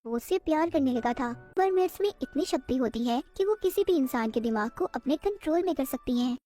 वो उससे प्यार करने लगा था। मरमेड्स में इतनी शक्ति होती है कि वो किसी भी इंसान के दिमाग को अपने कंट्रोल में कर सकती हैं।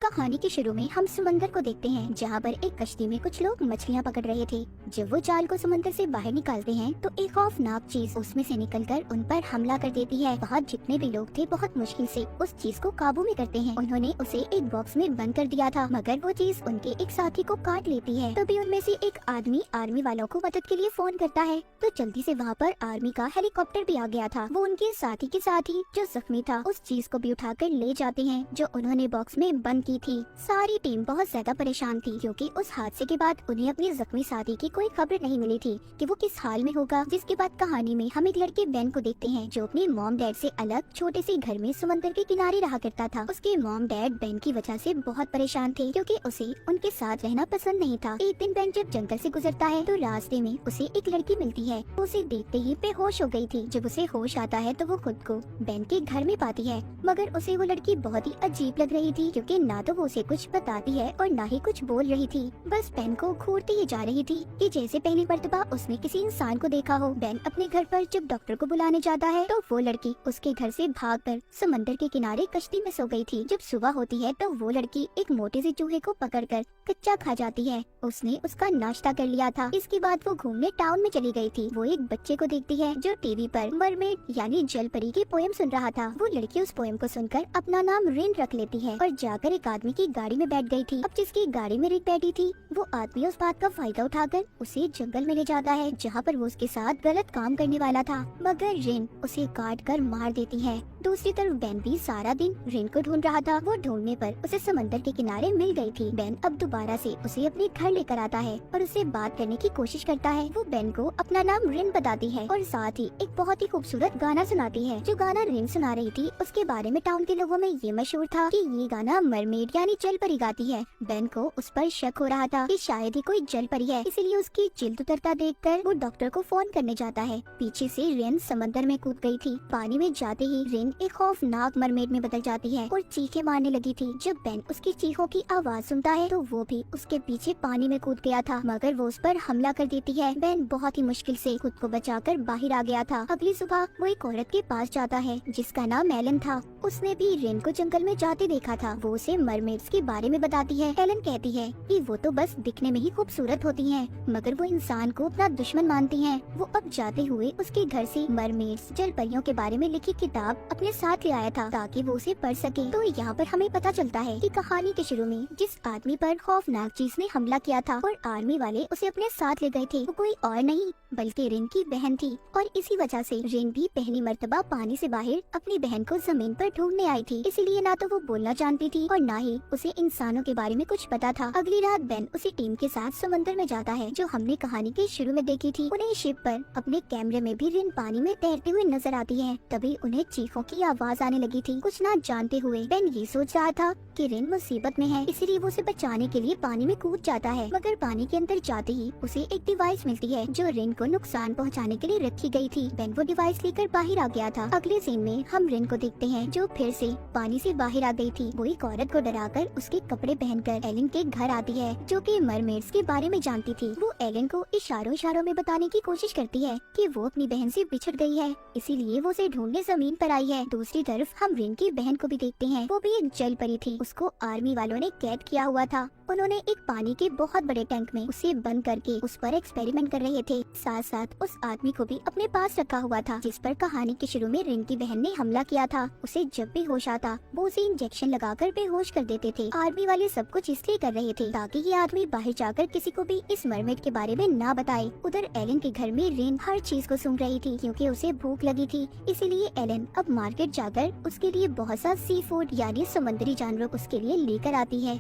कहानी के शुरू में हम समंदर को देखते हैं, जहाँ पर एक कश्ती में कुछ लोग मछलियाँ पकड़ रहे थे। जब वो जाल को समंदर से बाहर निकालते हैं तो एक खौफनाक चीज उसमें से निकलकर उन पर हमला कर देती है। वहाँ जितने भी लोग थे बहुत मुश्किल से उस चीज को काबू में करते हैं। उन्होंने उसे एक बॉक्स में बंद कर दिया था, मगर वो चीज उनके एक साथी को काट लेती है। तभी उनमें से एक आदमी आर्मी वालों को मदद के लिए फोन करता है, तो जल्दी से वहाँ पर आर्मी का हेलीकॉप्टर भी आ गया था। वो उनके साथी के साथ ही जो जख्मी था उस चीज को भी उठाकर ले जाते हैं जो उन्होंने बॉक्स में बंद की थी। सारी टीम बहुत ज्यादा परेशान थी, क्योंकि उस हादसे के बाद उन्हें अपने जख्मी साथी की कोई खबर नहीं मिली थी कि वो किस हाल में होगा। जिसके बाद कहानी में हम एक लड़के बेन को देखते हैं, जो अपने मॉम डैड से अलग छोटे से घर में समंदर के किनारे रहा करता था। उसके मॉम डैड बेन की वजह से बहुत परेशान थे, क्योंकि उसे उनके साथ रहना पसंद नहीं था। एक दिन बेन जब जंगल से गुजरता है तो रास्ते में उसे एक लड़की मिलती है। वो उसे देखते ही बेहोश हो गई थी। जब उसे होश आता है तो वो खुद को बेन के घर में पाती है, मगर उसे वो लड़की बहुत ही अजीब लग रही थी, क्योंकि ना तो वो उसे कुछ बताती है और ना ही कुछ बोल रही थी। बस बेन को घूरती ही जा रही थी कि जैसे पहली मर्तबा उसने किसी इंसान को देखा हो। बेन अपने घर पर जब डॉक्टर को बुलाने जाता है तो वो लड़की उसके घर से भागकर समंदर के किनारे कश्ती में सो गई थी। जब सुबह होती है तो वो लड़की एक मोटे से चूहे को पकड़कर कच्चा खा जाती है। उसने उसका नाश्ता कर लिया था। इसके बाद वो घूमने टाउन में चली गई थी। वो एक बच्चे को देखती है जो टीवी पर मरमेड यानी जल परी की पोएम सुन रहा था। वो लड़की उस पोएम को सुनकर अपना नाम रिन रख लेती है और जाकर एक आदमी की गाड़ी में बैठ गई थी। अब जिसकी गाड़ी में रिन बैठी थी वो आदमी उस बात का फायदा उठाकर उसे जंगल में ले जाता है, जहाँ पर वो उसके साथ गलत काम करने वाला था, मगर रिन उसे काट कर मार देती है। दूसरी तरफ बेन भी सारा दिन रिन को ढूंढ रहा था। वो ढूंढने पर उसे समंदर के किनारे मिल गई थी। बेन अब दोबारा से उसे अपने घर लेकर आता है और उससे बात करने की कोशिश करता है। वो बेन को अपना नाम रिन बताती है और साथ ही एक बहुत ही खूबसूरत गाना सुनाती है। जो गाना रिन सुना रही थी उसके बारे में टाउन के लोगों में ये मशहूर था कि ये गाना मरमेड यानी जल परी गाती है। बेन को उस पर शक हो रहा था कि शायद ही कोई जल परी है, इसलिए उसकी जिल्द उतरता देखकर वो डॉक्टर को फोन करने जाता है। पीछे से रिन समंदर में कूद गई थी। पानी में जाते ही रिन एक खौफनाक मरमेड में बदल जाती है और चीखें मारने लगी थी। जब बेन उसकी चीखों की आवाज सुनता है तो वो भी उसके पीछे पानी में कूद गया था, मगर वो उस पर हमला कर देती है। बेन बहुत ही मुश्किल से खुद को बचाकर बाहर आ गया था। अगली सुबह वो एक औरत के पास जाता है जिसका नाम एलन था। उसने भी रिन को जंगल में जाते देखा था। वो उसे मरमेड्स के बारे में बताती है। एलन कहती है कि वो तो बस दिखने में ही खूबसूरत होती हैं, मगर वो इंसान को अपना दुश्मन मानती हैं। वो अब जाते हुए उसके घर से मरमेड्स जल परियों के बारे में लिखी किताब अपने साथ ले आया था ताकि वो उसे पढ़ सके। तो यहाँ पर हमें पता चलता है कि कहानी के शुरू में जिस आदमी पर खौफनाक चीज ने हमला किया था और आर्मी वाले उसे अपने साथ ले गए थे, वो कोई और नहीं बल्कि रिन की बहन थी। और इसी वजह से रिन भी पहली मर्तबा पानी से बाहर अपनी बहन को जमीन पर ढूंढने आई थी। इसीलिए ना तो वो बोलना जानती थी और ना ही उसे इंसानों के बारे में कुछ पता था। अगली रात बेन उसी टीम के साथ समंदर में जाता है जो हमने कहानी के शुरू में देखी थी। उन्हें शिप पर अपने कैमरे में भी रिन पानी में तैरते हुए नजर आती है। तभी उन्हें चीखों की आवाज आने लगी थी। कुछ ना जानते हुए बेन ये सोच रहा था कि रिन मुसीबत में है, इसीलिए वो उसे बचाने के लिए पानी में कूद जाता है। मगर पानी के अंदर जाते ही उसे एक डिवाइस मिलती है जो रिन को नुकसान पहुंचाने के लिए रखी गई थी। बेन वो डिवाइस लेकर बाहर आ गया था। अगले सीन में हम रिन को देखते हैं जो फिर से पानी से बाहर आ गई थी। वो एक औरत को डराकर उसके कपड़े पहनकर एलन के घर आती है जो कि मरमेड्स के बारे में जानती थी। वो एलन को इशारों में बताने की कोशिश करती है कि वो अपनी बहन से बिछड़ गई है, इसीलिए वो उसे ढूंढने जमीन पर आई है। दूसरी तरफ हम रिन की बहन को भी देखते हैं। वो भी एक जल परी थी। उसको आर्मी वालों ने कैद किया हुआ था। उन्होंने एक पानी के बहुत बड़े टैंक में उसे बंद करके उस पर एक्सपेरिमेंट कर रहे थे। साथ साथ उस आदमी को भी अपने पास रखा हुआ था जिस पर कहानी के शुरू में रिन की बहन ने हमला किया था। उसे जब भी होश आता वो उसे इंजेक्शन लगाकर बेहोश कर देते थे। आर्मी वाले सब कुछ इसलिए कर रहे थे ताकि ये आदमी बाहर जाकर किसी को भी इस मरमेड के बारे में ना बताए। उधर एलन के घर में रिन हर चीज को सुन रही थी क्योंकि उसे भूख लगी थी। इसीलिए एलन अब मार्केट जाकर उसके लिए बहुत सा सी फूड यानी समुद्री जानवर उसके लिए लेकर आती है।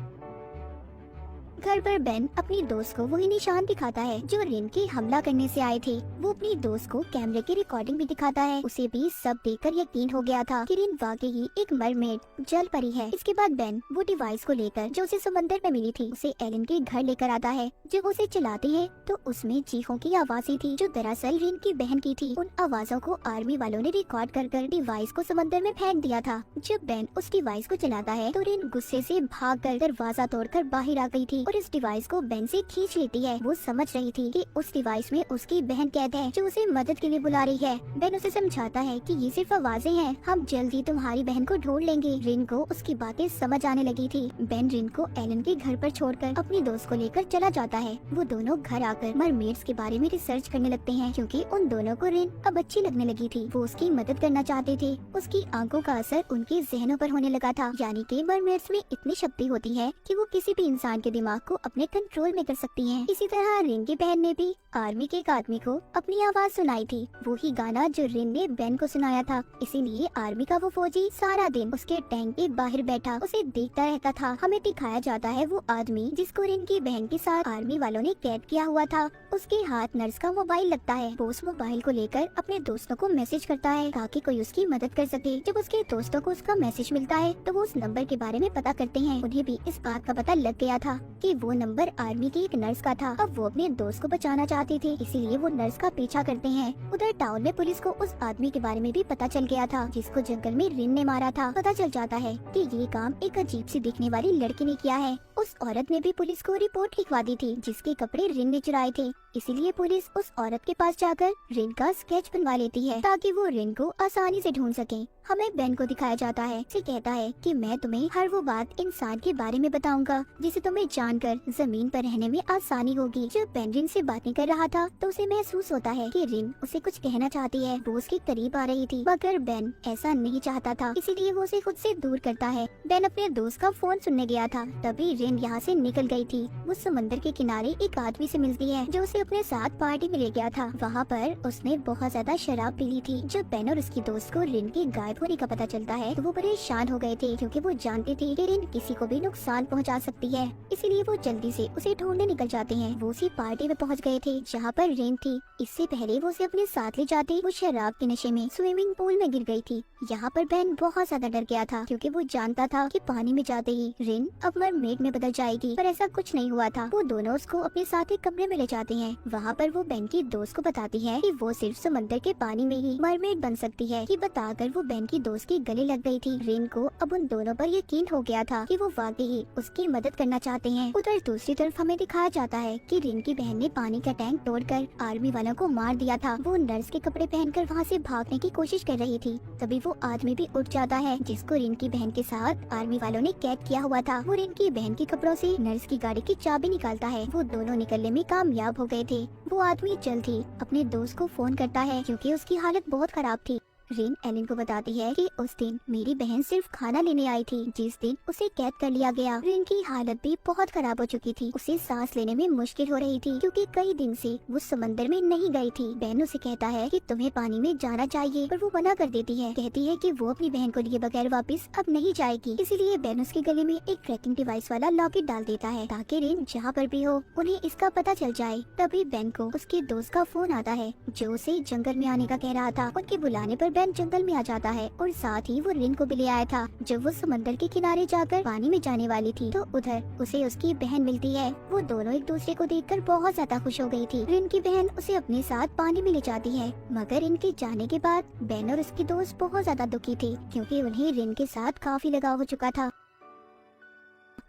घर पर बेन अपनी दोस्त को वही निशान दिखाता है जो रिन के हमला करने से आए थे। वो अपनी दोस्त को कैमरे की रिकॉर्डिंग भी दिखाता है। उसे भी सब देखकर यकीन हो गया था कि रिन वाकई ही एक मरमेड जल परी है। इसके बाद बेन वो डिवाइस को लेकर जो उसे समंदर में मिली थी उसे एलन के घर लेकर आता है। जब उसे चलाते हैं तो उसमें चीखों की आवाजें थी जो दरअसल रिन की बहन की थी। उन आवाजों को आर्मी वालों ने रिकॉर्ड कर डिवाइस को समंदर में फेंक दिया था। जब बेन उस डिवाइस को चलाता है तो रिन गुस्से से भागकर दरवाजा तोड़कर बाहर आ गई थी और और इस डिवाइस को बेन से खींच लेती है। वो समझ रही थी कि उस डिवाइस में उसकी बहन कैद है जो उसे मदद के लिए बुला रही है। बेन उसे समझाता है कि ये सिर्फ आवाजें हैं, हम जल्द ही तुम्हारी बहन को ढूंढ लेंगे। रिन को उसकी बातें समझ आने लगी थी। बेन रिन को एलन के घर पर छोड़कर अपनी दोस्त को लेकर चला जाता है। वो दोनों घर आकर मरमेड्स के बारे में रिसर्च करने लगते हैं क्योंकि उन दोनों को रिन अब अच्छी लगने लगी थी। वो उसकी मदद करना चाहते थे। उसकी आंखों का असर उनके जहनों पर होने लगा था, यानी कि मरमेड्स में इतनी शक्ति होती है कि वो किसी भी इंसान के दिमाग को अपने कंट्रोल में कर सकती हैं। इसी तरह रिन की बहन ने भी आर्मी के एक आदमी को अपनी आवाज सुनाई थी, वो ही गाना जो रिन ने बेन को सुनाया था। इसीलिए आर्मी का वो फौजी सारा दिन उसके टैंक के बाहर बैठा उसे देखता रहता था। हमें दिखाया जाता है वो आदमी जिसको रिन की बहन के साथ आर्मी वालों ने कैद किया हुआ था। उसके हाथ नर्स का मोबाइल लगता है। वो उस मोबाइल को लेकर अपने दोस्तों को मैसेज करता है ताकि कोई उसकी मदद कर सके। जब उसके दोस्तों को उसका मैसेज मिलता है तो वो उस नंबर के बारे में पता करते हैं। उन्हें भी इस बात का पता लग गया था कि वो नंबर आर्मी की एक नर्स का था। अब वो अपने दोस्त को बचाना चाहते थे, इसीलिए वो नर्स का पीछा करते हैं। उधर टाउन में पुलिस को उस आदमी के बारे में भी पता चल गया था जिसको जंगल में रिन ने मारा था। पता चल जाता है कि ये काम एक अजीब सी दिखने वाली लड़की ने किया है। उस औरत ने भी पुलिस को रिपोर्ट लिखवा दी थी जिसके कपड़े रिन ने चुराए थे। इसीलिए पुलिस उस औरत के पास जाकर रिन का स्केच बनवा लेती है ताकि वो रिन को आसानी से ढूंढ सके। हमें बेन को दिखाया जाता है। से कहता है कि मैं तुम्हें हर वो बात इंसान के बारे में बताऊंगा जिसे तुम्हें जानकर जमीन पर रहने में आसानी होगी। जब बेन रिन से बातें कर रहा था तो उसे महसूस होता है कि रिन उसे कुछ कहना चाहती है। वो उसके करीब आ रही थी मगर बेन ऐसा नहीं चाहता था, इसीलिए वो उसे खुद से दूर करता है। बेन अपने दोस्त का फोन सुनने गया था, तभी रिन यहाँ से निकल गई थी। वो समंदर के किनारे एक आदमी से मिलती है जो उसे अपने साथ पार्टी में ले गया था। वहाँ पर उसने बहुत ज्यादा शराब पी ली थी। जब बेन और उसकी दोस्त को रिन के गायब होने का पता चलता है तो वो परेशान हो गए थे क्योंकि वो जानते थे कि रिन किसी को भी नुकसान पहुंचा सकती है। इसीलिए वो जल्दी से उसे ढूंढने निकल जाते हैं। वो उसी पार्टी में पहुंच गए थे जहाँ पर रिन थी। इससे पहले वो उसे अपने साथ ले जाते वो शराब के नशे में स्विमिंग पूल में गिर गई थी। यहाँ पर बेन बहुत ज्यादा डर गया था क्योंकि वो जानता था कि पानी में जाते ही रिन अब मरमेड में बदल जाएगी, पर ऐसा कुछ नहीं हुआ था। वो दोनों उसको अपने साथ एक कमरे में ले जाते हैं। वहाँ पर वो बेन की दोस्त को बताती है कि वो सिर्फ समंदर के पानी में ही मरमेड बन सकती है। ये बताकर वो बेन की दोस्त के गले लग गई थी। रिन को अब उन दोनों पर यकीन हो गया था कि वो वाकई ही उसकी मदद करना चाहते हैं। उधर दूसरी तरफ हमें दिखाया जाता है कि रिन की बहन ने पानी का टैंक तोड़कर आर्मी वालों को मार दिया था। वो नर्स के कपड़े पहनकर वहाँ से भागने की कोशिश कर रही थी। तभी वो आदमी भी उठ जाता है जिसको रिन की बहन के साथ आर्मी वालों ने कैद किया हुआ था। वो रिन की बहन के कपड़ों से नर्स की गाड़ी की चाबी निकालता है। वो दोनों निकलने में कामयाब हो गए थे। वो आदमी जल्द ही अपने दोस्त को फोन करता है क्योंकि उसकी हालत बहुत खराब थी। रिन एलन को बताती है कि उस दिन मेरी बहन सिर्फ खाना लेने आई थी जिस दिन उसे कैद कर लिया गया। रिन की हालत भी बहुत खराब हो चुकी थी। उसे सांस लेने में मुश्किल हो रही थी क्योंकि कई दिन से वो समंदर में नहीं गई थी। बेन उसे कहता है कि तुम्हें पानी में जाना चाहिए, पर वो मना कर देती है। कहती है कि वो अपनी बहन को लिए बगैर वापस अब नहीं जाएगी। इसीलिए बेन उसके गले में एक ट्रैकिंग डिवाइस वाला लॉकेट डाल देता है ताकि रिन जहाँ पर भी हो उन्हें इसका पता चल जाए। तभी बेन को उसके दोस्त का फोन आता है जो उसे जंगल में आने का कह रहा था। उनके बुलाने पर बेन जंगल में आ जाता है और साथ ही वो रिन को भी ले आया था। जब वो समंदर के किनारे जाकर पानी में जाने वाली थी तो उधर उसे उसकी बहन मिलती है। वो दोनों एक दूसरे को देखकर बहुत ज्यादा खुश हो गई थी। रिन की बहन उसे अपने साथ पानी में ले जाती है मगर इनके जाने के बाद बेन और उसकी दोस्त बहुत ज्यादा दुखी थे क्योंकि उन्हें रिन के साथ काफी लगाव हो चुका था।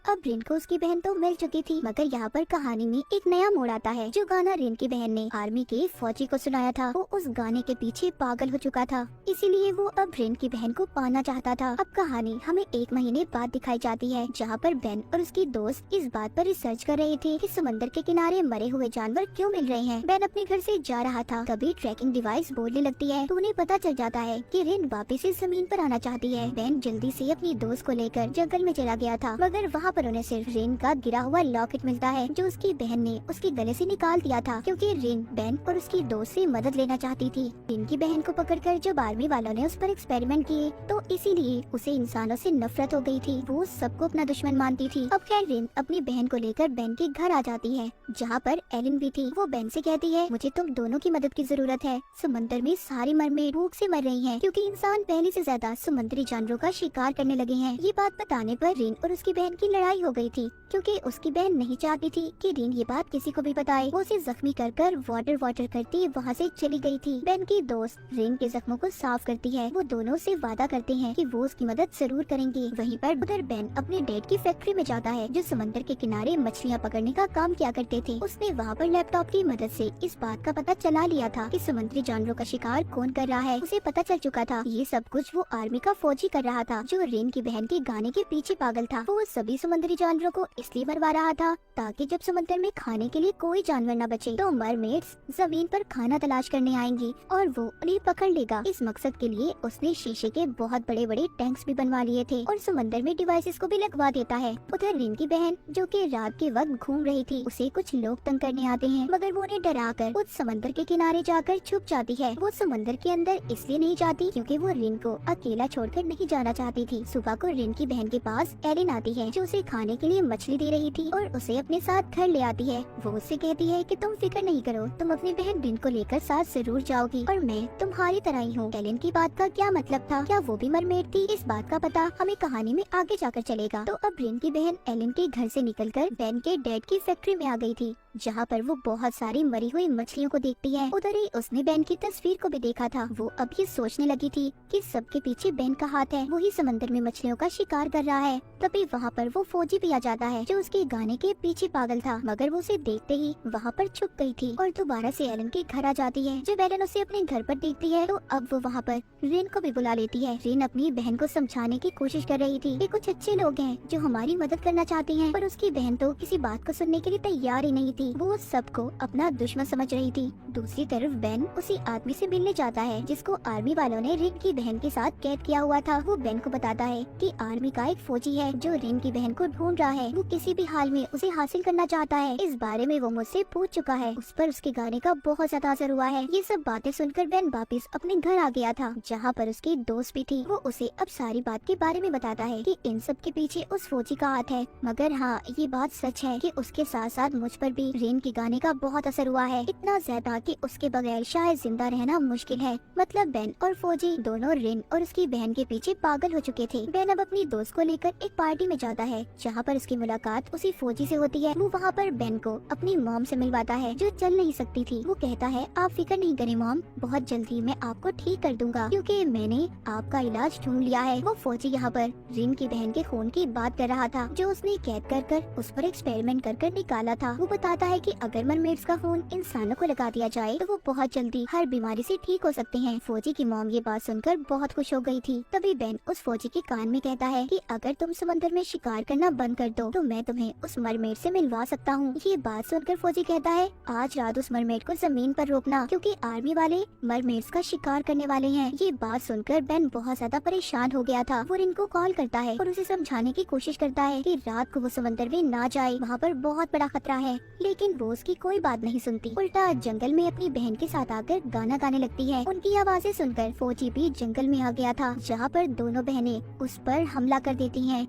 अब रिन को उसकी बहन तो मिल चुकी थी मगर यहाँ पर कहानी में एक नया मोड़ आता है। जो गाना रिन की बहन ने आर्मी के फौजी को सुनाया था वो उस गाने के पीछे पागल हो चुका था, इसीलिए वो अब रिन की बहन को पाना चाहता था। अब कहानी हमें 1 महीने बाद दिखाई जाती है जहाँ पर बेन और उसकी दोस्त इस बात पर रिसर्च कर रहे थे कि समंदर के किनारे मरे हुए जानवर क्यों मिल रहे हैं। बेन अपने घर से जा रहा था तभी ट्रैकिंग डिवाइस बोलने लगती है तो उन्हें पता चल जाता है कि रिन वापस इस जमीन पर आना चाहती है। बेन जल्दी से अपनी दोस्त को लेकर जंगल में चला गया था मगर वहाँ पर उन्हें सिर्फ रिन का गिरा हुआ लॉकेट मिलता है जो उसकी बहन ने उसके गले से निकाल दिया था क्योंकि रिन बेन और उसकी दोस्त से मदद लेना चाहती थी। रिन की बहन को पकड़कर जब आर्मी वालों ने उस पर एक्सपेरिमेंट किए तो इसीलिए उसे इंसानों से नफरत हो गई थी। वो सबको अपना दुश्मन मानती थी। अब खैर रिन अपनी बहन को लेकर बेन के घर आ जाती है जहाँ पर एलन भी थी। वो बेन से कहती है मुझे तुम दोनों की मदद की जरूरत है। समंदर में सारी मरमेड भूख से मर रही हैं क्योंकि इंसान पहले से ज्यादा समुद्री जानवरों का शिकार करने लगे हैं। ये बात बताने पर रिन और उसकी बहन की लड़ाई लड़ाई हो गई थी क्योंकि उसकी बहन नहीं चाहती थी कि रिन ये बात किसी को भी बताए। वो उसे जख्मी कर वाटर करती वहाँ से चली गई थी। बेन की दोस्त रिन के जख्मों को साफ करती है। वो दोनों से वादा करते हैं कि वो उसकी मदद जरूर करेंगे। वहीं पर उधर बेन अपने डैड की फैक्ट्री में जाता है जो समंदर के किनारे मछलियाँ पकड़ने का काम किया करते थे। उसने वहाँ पर लैपटॉप की मदद से इस बात का पता चला लिया था कि समुद्री जानवरों का शिकार कौन कर रहा है। उसे पता चल चुका था ये सब कुछ वो आर्मी का फौजी कर रहा था जो रिन की बहन के गाने के पीछे पागल था। वो सभी समुद्री जानवरों को इसलिए मरवा रहा था ताकि जब समुद्र में खाने के लिए कोई जानवर न बचे तो मरमेड्स जमीन पर खाना तलाश करने आएंगी और वो उन्हें पकड़ लेगा। इस मकसद के लिए उसने शीशे के बहुत बड़े बड़े टैंक्स भी बनवा लिए थे और समंदर में डिवाइसेस को भी लगवा देता है। उधर रिन की बहन जो कि रात के वक्त घूम रही थी उसे कुछ लोग तंग करने आते हैं मगर वो उन्हें डराकर उस समंदर के किनारे जाकर छुप जाती है। वो समंदर के अंदर इसलिए नहीं जाती क्योंकि वो रिन को अकेला छोड़कर नहीं जाना चाहती थी। सुबह को रिन की बहन के पास एलिन आती है जो उसे खाने के लिए मछली दे रही थी और उसे अपने साथ घर ले आती है। वो उससे कहती है कि तुम फिक्र नहीं करो, तुम अपनी बहन रिन को लेकर साथ जरूर जाओगी और मैं तुम्हारी तरह ही हूँ। एलिन की बात का क्या मतलब था? क्या वो भी मरमेड थी? इस बात का पता हमें कहानी में आगे जाकर चलेगा। तो अब रिन की बहन एलिन के घर से निकलकर बेन के डैड की फैक्ट्री में आ गई थी जहाँ पर वो बहुत सारी मरी हुई मछलियों को देखती है। उधर ही उसने बेन की तस्वीर को भी देखा था। वो अब ये सोचने लगी थी कि सबके पीछे बेन का हाथ है, वही समंदर में मछलियों का शिकार कर रहा है। तभी वहाँ पर वो फौजी भी आ जाता है जो उसके गाने के पीछे पागल था मगर वो उसे देखते ही वहाँ पर छुप गई थी और दोबारा से एलन के घर आ जाती है। जब एलन उसे अपने घर पर देखती है तो अब वो वहाँ पर रिन को भी बुला लेती है। रिन अपनी बहन को समझाने की कोशिश कर रही थी कि कुछ अच्छे लोग हैं जो हमारी मदद करना चाहते हैं, पर उसकी बहन तो किसी बात को सुनने के लिए तैयार ही नहीं थी। वो सबको अपना दुश्मन समझ रही थी। दूसरी तरफ बेन उसी आदमी से मिलने जाता है जिसको आर्मी वालों ने रिन की बहन के साथ कैद किया हुआ था। वो बेन को बताता है कि आर्मी का एक फौजी है जो रिन की बहन को ढूंढ रहा है। वो किसी भी हाल में उसे हासिल करना चाहता है। इस बारे में वो मुझसे पूछ चुका है। उस पर उसके गाने का बहुत ज्यादा असर हुआ है। ये सब बातें सुनकर बेन वापस अपने घर आ गया था जहाँ पर उसकी दोस्त भी थी। वो उसे अब सारी बात के बारे में बताता है कि इन सब के पीछे उस फौजी का हाथ है, मगर हाँ ये बात सच है कि उसके साथ साथ मुझ पर भी रिन के गाने का बहुत असर हुआ है, इतना ज्यादा कि उसके बगैर शायद जिंदा रहना मुश्किल है। मतलब बेन और फौजी दोनों रिन और उसकी बहन के पीछे पागल हो चुके थे। बेन अब अपनी दोस्त को लेकर एक पार्टी में जाता है जहाँ पर उसकी मुलाकात उसी फौजी से होती है। वो वहाँ पर बेन को अपनी मॉम से मिलवाता है जो चल नहीं सकती थी। वो कहता है आप फिक्र नहीं करें मॉम, बहुत जल्दी मैं आपको ठीक कर दूंगा क्योंकि मैंने आपका इलाज ढूंढ लिया है। वो फौजी यहाँ पर रिन की बहन के खून की बात कर रहा था जो उसने कैद कर उस पर एक्सपेरिमेंट कर निकाला था। वो बताता है कि अगर मरमेड्स का खून इंसानों को लगा दिया जाए तो वो बहुत जल्दी हर बीमारी से ठीक हो सकते हैं। फौजी की मॉम ये बात सुनकर बहुत खुश हो गई थी। तभी बेन उस फौजी के कान में कहता है कि अगर तुम समंदर में शिकार करना बंद कर दो तो मैं तुम्हें उस मरमेड से मिलवा सकता हूँ। ये बात सुनकर फौजी कहता है आज रात उस मरमेड को जमीन पर रोकना क्योंकि आर्मी वाले मरमेड्स का शिकार करने वाले हैं। ये बात सुनकर बेन बहुत ज्यादा परेशान हो गया था। वो रिन को कॉल करता है और उसे समझाने की कोशिश करता है कि रात को वो समंदर में ना जाए, वहाँ पर बहुत बड़ा खतरा है, लेकिन वो उसकी कोई बात नहीं सुनती। उल्टा जंगल में अपनी बहन के साथ आकर गाना गाने लगती है। उनकी आवाजें सुनकर फौजी भी जंगल में आ गया था जहाँ पर दोनों बहनें उस पर हमला कर देती हैं।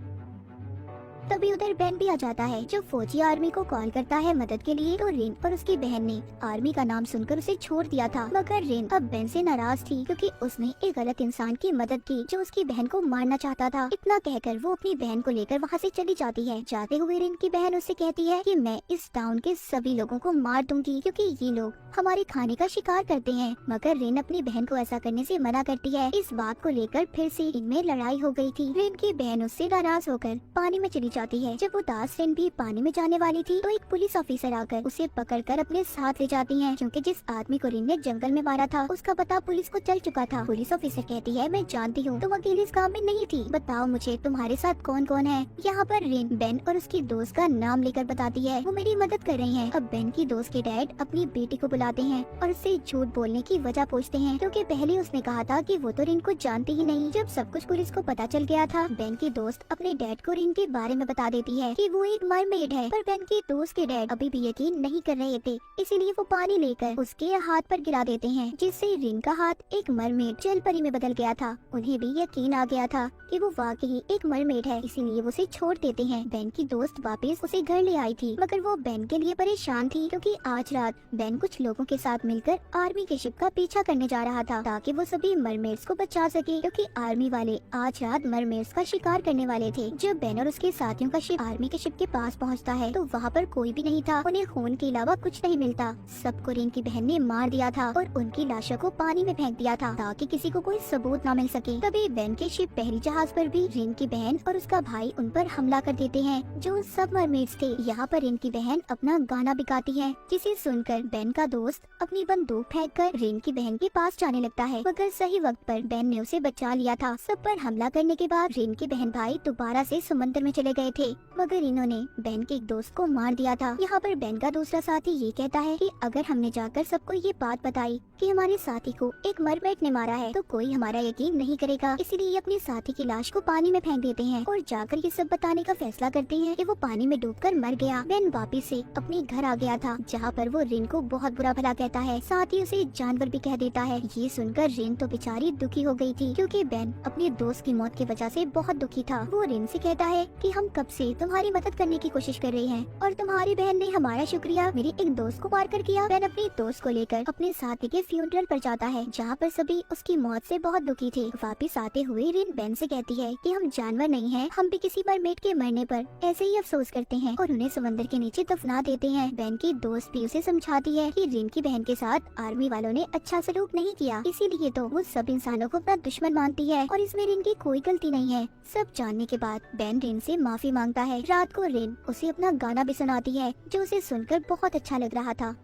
तभी उधर बेन भी आ जाता है। जब फौजी आर्मी को कॉल करता है मदद के लिए तो रिन और उसकी बहन ने आर्मी का नाम सुनकर उसे छोड़ दिया था, मगर रिन अब बेन से नाराज थी क्योंकि उसने एक गलत इंसान की मदद की जो उसकी बहन को मारना चाहता था। इतना कहकर वो अपनी बहन को लेकर वहाँ से चली जाती है। जाते हुए रिन की बहन उससे कहती है कि मैं इस टाउन के सभी लोगों को मार दूंगी क्योंकि ये लोग हमारे खाने का शिकार करते हैं, मगर रिन अपनी बहन को ऐसा करने से मना करती है। इस बात को लेकर फिर से इनमें लड़ाई हो गई थी। रिन की बहन उससे नाराज होकर पानी में चली जाती है। जब वो दास रिन भी पानी में जाने वाली थी तो एक पुलिस ऑफिसर आकर उसे पकड़कर अपने साथ ले जाती हैं क्योंकि जिस आदमी को रिन ने जंगल में मारा था उसका पता पुलिस को चल चुका था। पुलिस ऑफिसर कहती है मैं जानती हूँ तुम अकेले इस काम में नहीं थी, बताओ मुझे तुम्हारे साथ कौन कौन है। यहाँ पर रिन बेन और उसकी दोस्त का नाम लेकर बताती है वो मेरी मदद कर रही है। अब बेन की दोस्त के डैड अपनी बेटी को बुलाते हैं और उससे झूठ बोलने की वजह पूछते हैं क्योंकि पहले उसने कहा था कि वो तो रिन को जानती ही नहीं। जब सब कुछ पुलिस को पता चल गया था बेन की दोस्त अपने डैड को रिन के बारे में बता देती है कि वो एक मरमेड है, पर बेन की दोस्त के डैड अभी भी यकीन नहीं कर रहे थे, इसीलिए वो पानी लेकर उसके हाथ पर गिरा देते हैं जिससे रिन का हाथ एक मरमेड जल परी में बदल गया था। उन्हें भी यकीन आ गया था कि वो वाकई एक मरमेड है, इसीलिए वो उसे छोड़ देते हैं। बेन की दोस्त वापस उसे घर ले आई थी मगर वो बेन के लिए परेशान थी क्योंकि आज रात बेन कुछ लोगों के साथ मिलकर आर्मी के शिप का पीछा करने जा रहा था ताकि वो सभी मरमेड्स को बचा सके क्योंकि आर्मी वाले आज रात मरमेड्स का शिकार करने वाले थे। जब बेन और उसके साथ साथियों का शिप आर्मी के शिप के पास पहुंचता है तो वहाँ पर कोई भी नहीं था। उन्हें खून के अलावा कुछ नहीं मिलता। सबको रेन की बहन ने मार दिया था और उनकी लाशों को पानी में फेंक दिया था ताकि किसी को कोई सबूत न मिल सके। तभी बेन के शिप पहली जहाज पर भी रेन की बहन और उसका भाई उन पर हमला कर देते हैं जो सब मरमेड्स थे। यहाँ पर रेन की बहन अपना गाना भी गाती है जिसे सुनकर बेन का दोस्त अपनी बंदूक फेंककर रेन की बहन के पास जाने लगता है, मगर सही वक्त पर बेन ने उसे बचा लिया था। सब पर हमला करने के बाद रेन के बहन भाई दोबारा से समंदर में चले गए थे, मगर इन्होंने बेन के एक दोस्त को मार दिया था। यहाँ पर बेन का दूसरा साथी ये कहता है कि अगर हमने जाकर सबको ये बात बताई कि हमारे साथी को एक मरमेड ने मारा है तो कोई हमारा यकीन नहीं करेगा, इसलिए अपने साथी की लाश को पानी में फेंक देते हैं और जाकर ये सब बताने का फैसला करते हैं कि वो पानी में डूबकर मर गया। बेन वापिस से अपने घर आ गया था जहाँ पर वो रिन को बहुत बुरा भला कहता है, साथ ही उसे जानवर भी कह देता है। ये सुनकर रिन तो बेचारी दुखी हो गई थी क्योंकि बेन अपने दोस्त की मौत की वजह से बहुत दुखी था। वो रिन से कहता है कि हम कब से तुम्हारी मदद करने की कोशिश कर रहे हैं और तुम्हारी बहन ने हमारा शुक्रिया मेरे एक दोस्त को मार कर किया। बेन अपने दोस्त को लेकर अपने साथी के फ्यूनरल पर जाता है जहाँ पर सभी उसकी मौत से बहुत दुखी थे। वापिस आते हुए रिन बेन से कहती है कि हम जानवर नहीं हैं, हम भी किसी मरमेड के मरने पर ऐसे ही अफसोस करते हैं और उन्हें समंदर के नीचे दफना देते हैं। बेन की दोस्त भी उसे समझाती है कि रिन की बहन के साथ आर्मी वालों ने अच्छा सलूक नहीं किया, इसीलिए तो वो सब इंसानों को अपना दुश्मन मानती है और इसमें रिन की कोई गलती नहीं है। सब जानने के बाद बेन रिन से माफी मांगता है। रात को रिन उसे अपना गाना भी सुनाती है जो उसे सुनकर बहुत अच्छा लग रहा था।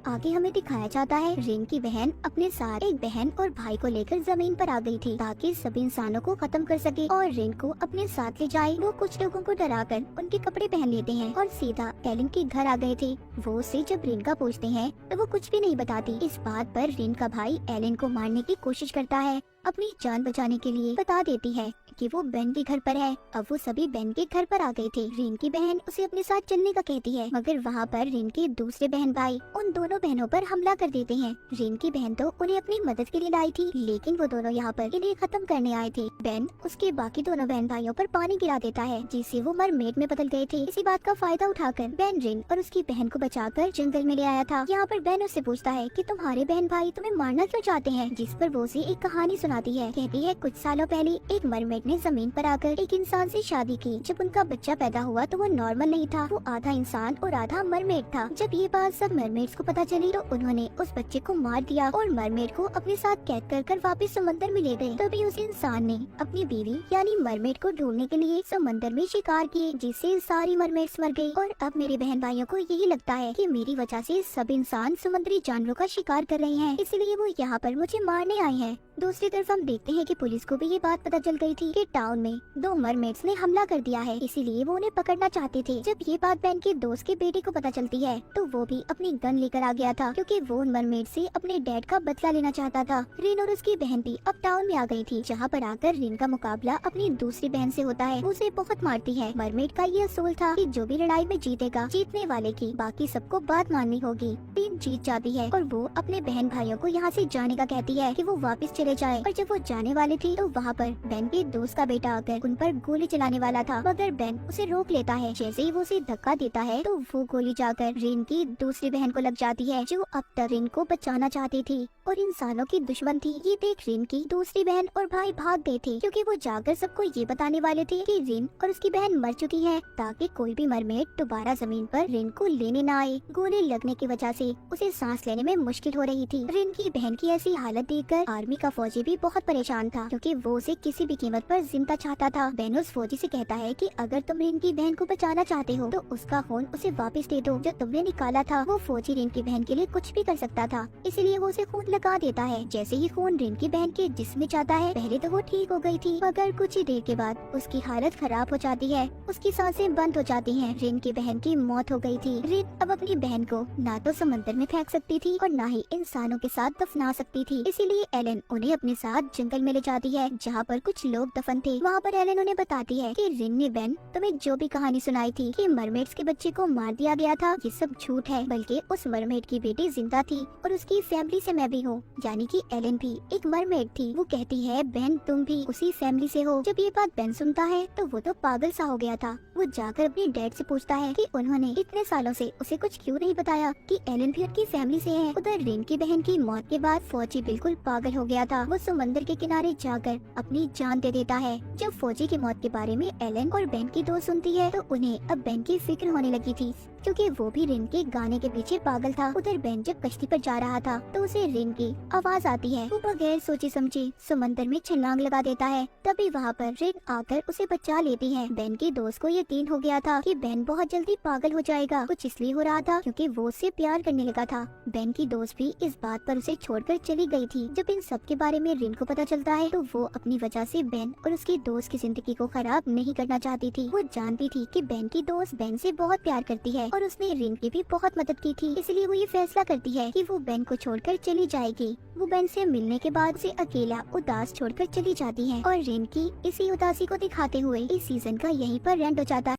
आगे हमें दिखाया जाता है रिन की बहन अपने साथ एक बहन और भाई को लेकर जमीन पर आ गई थी ताकि सभी इंसानों को खत्म कर सके और रिन को अपने साथ ले जाए। वो कुछ लोगों को डराकर उनके कपड़े पहन लेते हैं और सीधा एलन के घर आ गए थे। वो उससे जब रिन का पूछते हैं तो वो कुछ भी नहीं बताती। इस बात पर रिन का भाई एलन को मारने की कोशिश करता है, अपनी जान बचाने के लिए बता देती है कि वो बेन के घर पर है। अब वो सभी बेन के घर पर आ गए थे। रिन की बहन उसे अपने साथ चलने का कहती है, मगर वहाँ पर रिन के दूसरे बहन भाई उन दोनों बहनों पर हमला कर देते हैं। रिन की बहन तो उन्हें अपनी मदद के लिए लाई थी, लेकिन वो दोनों यहाँ पर इन्हें खत्म करने आए थे। बेन उसके बाकी दोनों बहन भाइयों पर पानी गिरा देता है जिससे वो मरमेड में बदल गए थे। इसी बात का फायदा उठाकर बेन रिन और उसकी बहन को बचाकर जंगल में ले आया था। यहाँ पर बेन उससे पूछता है कि तुम्हारे बहन भाई तुम्हें मारना क्यों चाहते हैं, जिस पर वो उसे एक कहानी सुनाती है। कहती है कुछ सालों पहले एक मरमेड ने जमीन पर आकर एक इंसान से शादी की। जब उनका बच्चा पैदा हुआ तो वो नॉर्मल नहीं था, वो आधा इंसान और आधा मरमेड था। जब ये बात सब मरमेड्स को पता चली तो उन्होंने उस बच्चे को मार दिया और मरमेड को अपने साथ कैद कर वापस समंदर में ले गए। तभी उस इंसान ने अपनी बीवी यानी मरमेड को ढूंढने के लिए समंदर में शिकार किए, जिससे सारी मरमेड्स मर गई। और अब मेरे बहन भाइयों को यही लगता है कि मेरी वजह से सब इंसान समुद्री जानवरों का शिकार कर रहे हैं, इसलिए वो यहाँ पर मुझे मारने आए हैं। दूसरी तरफ हम देखते हैं कि पुलिस को भी ये बात पता चल गई थी कि टाउन में दो मरमेड्स ने हमला कर दिया है, इसीलिए वो उन्हें पकड़ना चाहते थे। जब ये बात बेन के दोस्त के बेटे को पता चलती है तो वो भी अपनी गन लेकर आ गया था क्योंकि वो उन मरमेड से अपने डैड का बदला लेना चाहता था। रिन और उसकी बहन भी अब टाउन में आ गई थी, जहाँ पर आकर रिन का मुकाबला अपनी दूसरी बहन से होता है। वो उसे बहुत मारती है। मरमेड का ये असूल था कि जो भी लड़ाई में जीतेगा जीतने वाले की बाकी सबको बात माननी होगी। रिन जीत जाती है और वो अपने बहन भाइयों को यहाँ से जाने का कहती है कि वो वापस चले जाए। और जब वो जाने वाले थे तो वहाँ पर बेन के दोस्त का बेटा आकर उन पर गोली चलाने वाला था, मगर बेन उसे रोक लेता है। जैसे ही वो उसे धक्का देता है तो वो गोली जाकर रिन की दूसरी बहन को लग जाती है जो अब तक रिन को बचाना चाहती थी और इंसानों की दुश्मन थी। ये देख रिन की दूसरी बहन और भाई भाग गए थे क्योंकि वो जाकर सबको ये बताने वाले थे कि रिन और उसकी बहन मर चुकी है ताकि कोई भी मरमेड दोबारा जमीन पर रिन को लेने न आए। गोली लगने की वजह से उसे सांस लेने में मुश्किल हो रही थी। रिन की बहन की ऐसी हालत देखकर आर्मी का फौजी भी बहुत परेशान था क्योंकि वो उसे किसी भी कीमत पर जिंदा चाहता था। बेन उस फौजी से कहता है कि अगर तुम रिन की बहन को बचाना चाहते हो तो उसका खून उसे वापस दे दो जो तुमने निकाला था। वो फौजी रिन की बहन के लिए कुछ भी कर सकता था, इसलिए वो उसे खून लगा देता है। जैसे ही खून रिन की बहन के जिस्म में जाता है पहले तो वो ठीक हो गई थी, मगर कुछ ही देर के बाद उसकी हालत खराब हो जाती है, उसकी सांसें बंद हो जाती हैं। रिन की बहन की मौत हो गई थी। रिन अब अपनी बहन को ना तो समंदर में फेंक सकती थी और ना ही इंसानों के साथ दफना सकती थी, इसीलिए एलन उन्हें अपने साथ जंगल में ले जाती है जहाँ पर कुछ लोग दफन थे। वहाँ पर एलन उन्हें बताती है कि रिन ने बेन तुम्हें जो भी कहानी सुनाई थी कि मरमेड्स के बच्चे को मार दिया गया था, ये सब झूठ है, बल्कि उस मरमेड की बेटी जिंदा थी और उसकी फैमिली से मैं भी हूँ, यानी कि एलन भी एक मरमेड थी। वो कहती है बेन तुम भी उसी फैमिली से हो। जब ये बात बेन सुनता है तो वो तो पागल सा हो गया था। वो जाकर अपने डैड से पूछता है कि उन्होंने इतने सालों से उसे कुछ क्यों नहीं बताया कि एलन भी उनकी फैमिली से है। उधर रिन की बहन की मौत के बाद फौजी बिल्कुल पागल हो गया था। वो समंदर के किनारे जाकर अपनी जान दे देता होता है। जब फौजी की मौत के बारे में एलन और बेन की दोस्त सुनती है तो उन्हें अब बेन की फिक्र होने लगी थी, क्योंकि वो भी रिन के गाने के पीछे पागल था। उधर बेन जब कश्ती पर जा रहा था तो उसे रिन की आवाज आती है। वो बगैर सोचे समझे समंदर में छलांग लगा देता है। तभी वहाँ पर रिन आकर उसे बचा लेती है। बेन के दोस्त को यकीन हो गया था कि बेन बहुत जल्दी पागल हो जाएगा। कुछ इसलिए हो रहा था क्योंकि वो उससे प्यार करने लगा था। बेन की दोस्त भी इस बात पर उसे छोड़कर चली गई थी। जब इन सब के बारे में रिन को पता चलता है तो वो अपनी वजह से बेन और उसकी दोस्त की जिंदगी को खराब नहीं करना चाहती थी। वो जानती थी कि बेन की दोस्त बेन से बहुत प्यार करती है और उसने रिन की भी बहुत मदद की थी, इसलिए वो ये फैसला करती है कि वो बेन को छोड़कर चली जाएगी। वो बेन से मिलने के बाद उसे अकेला उदास छोड़कर चली जाती है और रिन की इसी उदासी को दिखाते हुए इस सीजन का यहीं पर एंड हो जाता है।